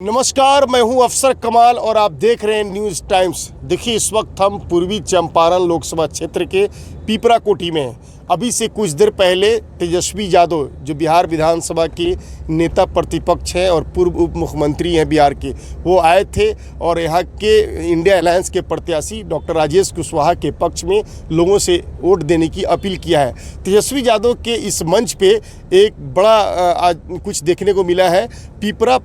नमस्कार, मैं हूं अफसर कमाल और आप देख रहे हैं न्यूज़ टाइम्स। देखिए, इस वक्त हम पूर्वी चंपारण लोकसभा क्षेत्र के पीपरा कोठी में हैं। अभी से कुछ देर पहले तेजस्वी यादव, जो बिहार विधानसभा के नेता प्रतिपक्ष हैं और पूर्व उप मुख्यमंत्री हैं बिहार के, वो आए थे और यहाँ के इंडिया अलायंस के प्रत्याशी डॉक्टर राजेश कुशवाहा के पक्ष में लोगों से वोट देने की अपील किया है। तेजस्वी यादव के इस मंच पे एक बड़ा आज कुछ देखने को मिला है। पीपरा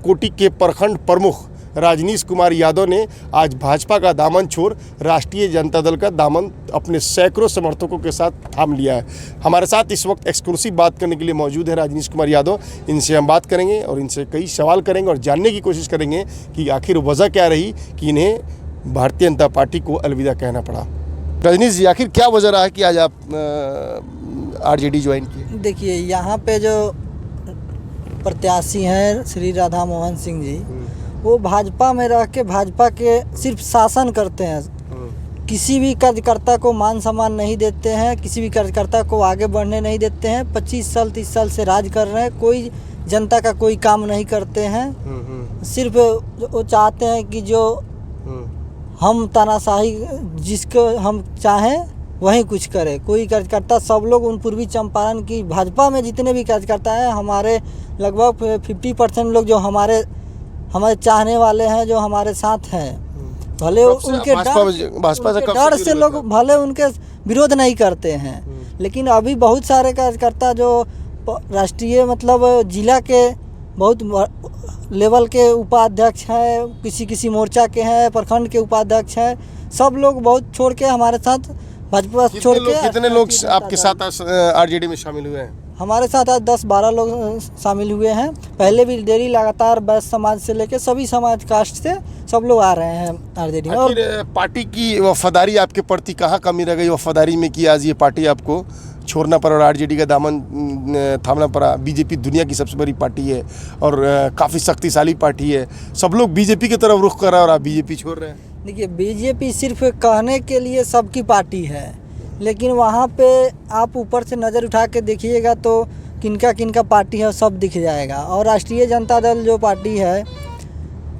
कोठी के प्रखंड प्रमुख राजनीश कुमार यादव ने आज भाजपा का दामन छोड़ राष्ट्रीय जनता दल का दामन अपने सैकड़ों समर्थकों के साथ थाम लिया है। हमारे साथ इस वक्त एक्सक्लूसिव बात करने के लिए मौजूद है राजनीश कुमार यादव। इनसे हम बात करेंगे और इनसे कई सवाल करेंगे और जानने की कोशिश करेंगे कि आखिर वजह क्या रही कि इन्हें भारतीय जनता पार्टी को अलविदा कहना पड़ा। राजनीश जी, आखिर क्या वजह रहा कि आज आप आरजेडी ज्वाइन किए? देखिए, यहाँ पे जो प्रत्याशी हैं श्री राधा मोहन सिंह जी, वो भाजपा में रह के भाजपा के सिर्फ शासन करते हैं। किसी भी कार्यकर्ता को मान सम्मान नहीं देते हैं, किसी भी कार्यकर्ता को आगे बढ़ने नहीं देते हैं। 25 साल 30 साल से राज कर रहे हैं, कोई जनता का कोई काम नहीं करते हैं। सिर्फ वो चाहते हैं कि जो हम तानाशाही जिसको हम चाहें वही कुछ करे। कोई कार्यकर्ता, सब लोग उन पूर्वी चंपारण की भाजपा में जितने भी कार्यकर्ता हैं, हमारे लगभग 50% लोग जो हमारे चाहने वाले हैं, जो हमारे साथ हैं, भले उनके डर से लोग भले उनके विरोध नहीं करते हैं, लेकिन अभी बहुत सारे कार्यकर्ता जो राष्ट्रीय मतलब जिला के बहुत लेवल के उपाध्यक्ष हैं, किसी मोर्चा के हैं, प्रखंड के उपाध्यक्ष हैं, सब लोग बहुत छोड़ के हमारे साथ भाजपा छोड़ के। कितने लोग आपके साथ आरजेडी में शामिल हुए हैं? हमारे साथ आज 10-12 लोग शामिल हुए हैं। पहले भी डेली लगातार वैश्य समाज से लेकर सभी समाज कास्ट से सब लोग आ रहे हैं आरजेडी में। और पार्टी की वफादारी आपके प्रति कहाँ कमी रह गई वफादारी में कि आज ये पार्टी आपको छोड़ना पड़ा और आरजेडी का दामन थामना पड़ा? बीजेपी दुनिया की सबसे बड़ी पार्टी है और काफ़ी शक्तिशाली पार्टी है। सब लोग बीजेपी की तरफ रुख कर रहा है और आप बीजेपी छोड़ रहे हैं। देखिए, बीजेपी सिर्फ कहने के लिए सबकी पार्टी है, लेकिन वहाँ पे आप ऊपर से नज़र उठा के देखिएगा तो किनका किनका पार्टी है सब दिख जाएगा। और राष्ट्रीय जनता दल जो पार्टी है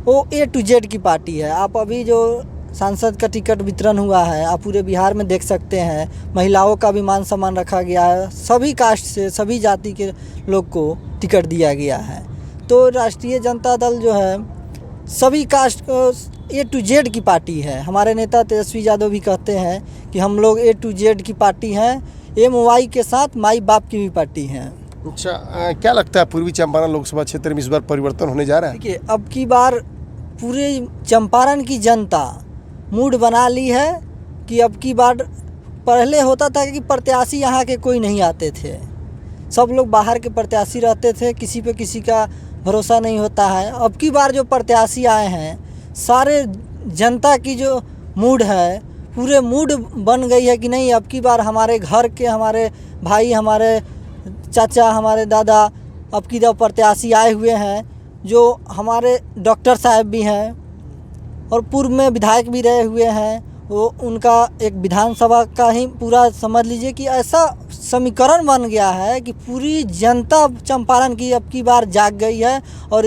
वो A to Z की पार्टी है। आप अभी जो सांसद का टिकट वितरण हुआ है, आप पूरे बिहार में देख सकते हैं। महिलाओं का भी मान सम्मान रखा गया है, सभी कास्ट से सभी जाति के लोग को टिकट दिया गया है। तो राष्ट्रीय जनता दल जो है सभी कास्ट को A to Z की पार्टी है। हमारे नेता तेजस्वी यादव भी कहते हैं कि हम लोग A to Z की पार्टी हैं, MY के साथ माई बाप की भी पार्टी हैं। अच्छा, क्या लगता है पूर्वी चंपारण लोकसभा क्षेत्र में इस बार परिवर्तन होने जा रहा है? देखिए, अब की बार पूरे चंपारण की जनता मूड बना ली है कि अब की बार, पहले होता था कि प्रत्याशी यहाँ के कोई नहीं आते थे, सब लोग बाहर के प्रत्याशी रहते थे, किसी पे किसी का भरोसा नहीं होता है। अब की बार जो प्रत्याशी आए हैं, सारे जनता की जो मूड है, पूरे मूड बन गई है कि नहीं, अब की बार हमारे घर के, हमारे भाई, हमारे चाचा, हमारे दादा अब की बार प्रत्याशी आए हुए हैं, जो हमारे डॉक्टर साहब भी हैं और पूर्व में विधायक भी रहे हुए हैं। वो उनका एक विधानसभा का ही पूरा समझ लीजिए कि ऐसा समीकरण बन गया है कि पूरी जनता चंपारण की अब की बार जाग गई है। और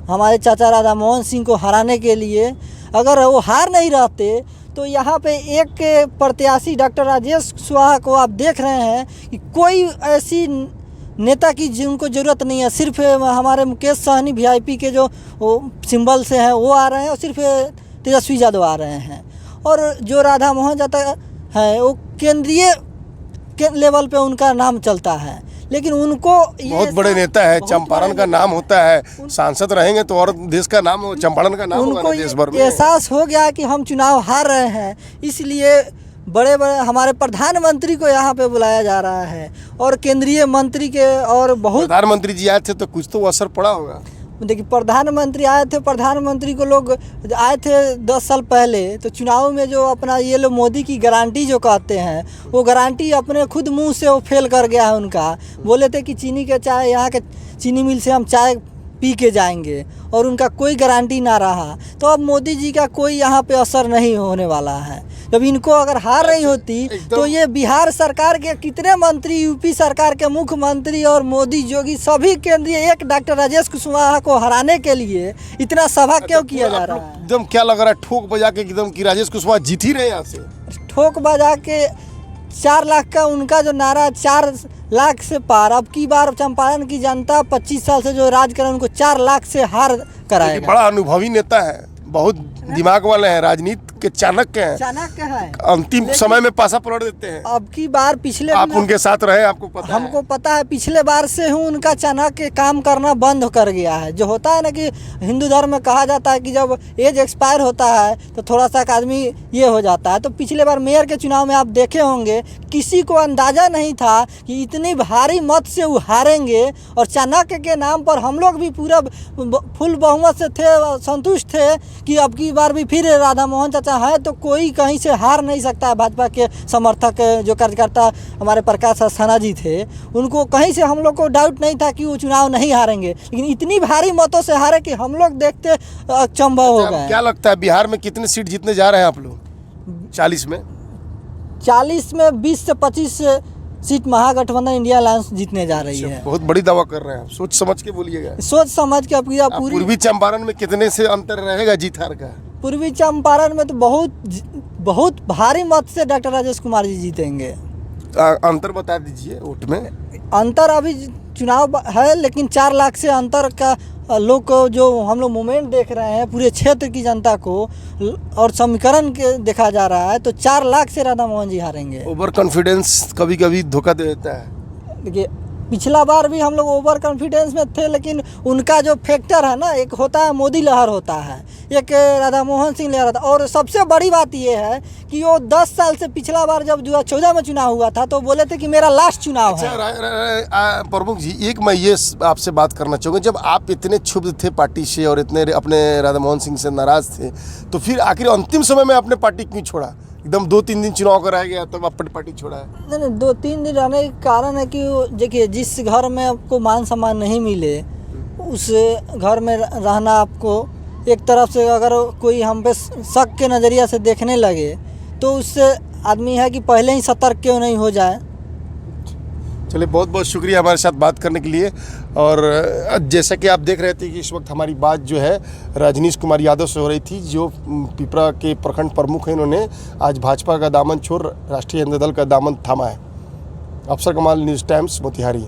हमारे चाचा राधा मोहन सिंह को हराने के लिए, अगर वो हार नहीं रहते तो यहाँ पे एक प्रत्याशी डॉक्टर राजेश कुशवाहा को आप देख रहे हैं कि कोई ऐसी नेता की जिनको ज़रूरत नहीं है। सिर्फ हमारे मुकेश सहनी VIP के जो वो सिंबल से हैं वो आ रहे हैं और सिर्फ तेजस्वी यादव आ रहे हैं। और जो राधा मोहन जाता है वो केंद्रीय लेवल पे उनका नाम चलता है, लेकिन उनको बहुत बड़े नेता है, चंपारण का नाम होता है, सांसद रहेंगे तो और देश का नाम, चंपारण का नाम होगा देश भर में। एहसास हो गया कि हम चुनाव हार रहे हैं, इसलिए बड़े बड़े हमारे प्रधानमंत्री को यहाँ पे बुलाया जा रहा है और केंद्रीय मंत्री के, और बहुत प्रधानमंत्री जी आए थे तो कुछ तो असर पड़ा होगा। देखिए, प्रधानमंत्री आए थे, प्रधानमंत्री को लोग आए थे 10 साल पहले, तो चुनाव में जो अपना ये लोग मोदी की गारंटी जो कहते हैं, वो गारंटी अपने खुद मुंह से वो फेल कर गया है उनका। बोले थे कि चीनी के चाय, यहाँ के चीनी मिल से हम चाय पी के जाएंगे और उनका कोई गारंटी ना रहा, तो अब मोदी जी का कोई यहाँ पे असर नहीं होने वाला है। जब इनको अगर हार नहीं होती तो ये बिहार सरकार के कितने मंत्री, यूपी सरकार के मुख्यमंत्री और मोदी योगी सभी केंद्रीय एक डॉक्टर राजेश कुशवाहा को हराने के लिए इतना सभा क्यों किया जा रहा है? एकदम क्या लग रहा है ठोक बजा के एकदम कि राजेश कुशवाहा जीत ही रहे यहाँ से? ठोक बजा के 4 लाख का उनका जो नारा, 4 लाख से पार। अब की बार चंपारण की जनता 25 साल से जो राज कर रहे हैं उनको 4 लाख से हार कराएगा। बड़ा अनुभवी नेता है, बहुत दिमाग वाले हैं, राजनीति के चाणक्य हैं, चाणक्य है, अंतिम समय में पासा पलट देते हैं। अब की बार पिछले आप उनके साथ रहे, आपको पता है? हमको पता है, पिछले बार से ही उनका चाणक्य काम करना बंद कर गया है। जो होता है ना कि हिंदू धर्म में कहा जाता है कि जब एज एक्सपायर होता है तो थोड़ा सा आदमी ये हो जाता है। तो पिछले बार मेयर के चुनाव में आप देखे होंगे, किसी को अंदाज़ा नहीं था कि इतनी भारी मत से वो हारेंगे, और चाणक्य के नाम पर हम लोग भी पूरा फुल बहुमत से थे, संतुष्ट थे कि अब की बार भी फिर राधा मोहन चाचा है तो कोई कहीं से हार नहीं सकता है। भाजपा के समर्थक जो कार्यकर्ता हमारे प्रकाश अस्थाना जी थे, उनको कहीं से हम लोग को डाउट नहीं था कि वो चुनाव नहीं हारेंगे, लेकिन इतनी भारी मतों से हारे कि हम लोग देखते अचंभव हो गए। क्या लगता है बिहार में कितने सीट जीतने जा रहे हैं आप लोग? 40 में 20 से 25 सीट महागठबंधन इंडिया अलायंस जीतने जा रही है। बहुत बड़ी दावा कर रहे हैं आप, सोच समझ के बोलिएगा। सोच समझ के पूरी पूर्वी चंपारण में कितने से अंतर रहेगा जीत हार का? पूर्वी चंपारण में तो बहुत भारी मत से डॉक्टर राजेश कुमार जी जीतेंगे। अंतर बता दीजिए वोट में। अंतर अभी चुनाव है, लेकिन 4 लाख से अंतर का लोग को जो हम लोग मूवमेंट देख रहे हैं पूरे क्षेत्र की जनता को और समीकरण के देखा जा रहा है, तो 4 लाख से राधा मोहन जी हारेंगे। ओवर कॉन्फिडेंस कभी कभी धोखा दे देता है। देखिए, पिछला बार भी हम लोग ओवर कॉन्फिडेंस में थे, लेकिन उनका जो फैक्टर है ना, एक होता है मोदी लहर होता है, एक राधा मोहन सिंह लहर होता है। और सबसे बड़ी बात ये है कि वो 10 साल से, पिछला बार जब 2014 में चुनाव हुआ था तो बोले थे कि मेरा लास्ट चुनाव है। प्रमुख जी, एक मैं ये आपसे बात करना चाहूँगा, जब आप इतने क्षुब्ध थे पार्टी से और इतने अपने राधा मोहन सिंह से नाराज थे, तो फिर आखिर अंतिम समय में अपने पार्टी क्यों छोड़ा? एकदम 2-3 दिन चुनाव कराया गया तब अपनी पार्टी छोड़ा है? नहीं, 2-3 दिन रहने का कारण है कि देखिए, जिस घर में आपको मान सम्मान नहीं मिले उस घर में रहना, आपको एक तरफ से अगर कोई हम पे शक के नज़रिया से देखने लगे तो उससे आदमी है कि पहले ही सतर्क क्यों नहीं हो जाए। चलिए, बहुत बहुत शुक्रिया हमारे साथ बात करने के लिए। और जैसा कि आप देख रहे थे कि इस वक्त हमारी बात जो है रजनीश कुमार यादव से हो रही थी, जो पिपरा के प्रखंड प्रमुख हैं। इन्होंने आज भाजपा का दामन छोड़ राष्ट्रीय जनता दल का दामन थामा है। अफसर कमाल, न्यूज़ टाइम्स, मोतिहारी।